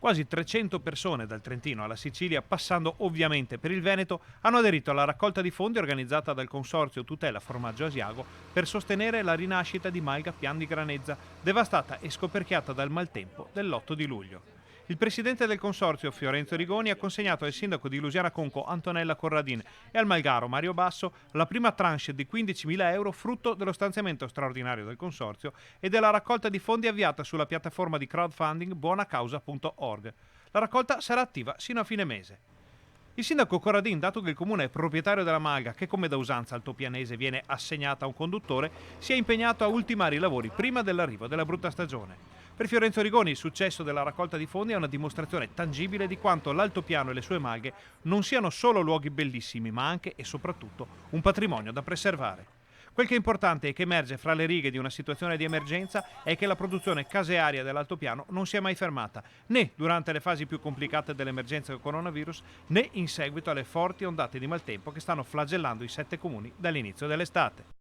Quasi 300 persone dal Trentino alla Sicilia, passando ovviamente per il Veneto, hanno aderito alla raccolta di fondi organizzata dal Consorzio Tutela Formaggio Asiago per sostenere la rinascita di Malga Pian di Granezza, devastata e scoperchiata dal maltempo dell'8 di luglio. Il presidente del consorzio, Fiorenzo Rigoni, ha consegnato al sindaco di Lusiana Conco, Antonella Corradin, e al malgaro, Mario Basso, la prima tranche di 15.000 euro frutto dello stanziamento straordinario del consorzio e della raccolta di fondi avviata sulla piattaforma di crowdfunding buonacausa.org. La raccolta sarà attiva sino a fine mese. Il sindaco Corradin, dato che il comune è proprietario della malga, che come da usanza altopianese viene assegnata a un conduttore, si è impegnato a ultimare i lavori prima dell'arrivo della brutta stagione. Per Fiorenzo Rigoni il successo della raccolta di fondi è una dimostrazione tangibile di quanto l'altopiano e le sue malghe non siano solo luoghi bellissimi, ma anche e soprattutto un patrimonio da preservare. Quel che è importante e che emerge fra le righe di una situazione di emergenza è che la produzione casearia dell'altopiano non si è mai fermata, né durante le fasi più complicate dell'emergenza del coronavirus, né in seguito alle forti ondate di maltempo che stanno flagellando i 7 comuni dall'inizio dell'estate.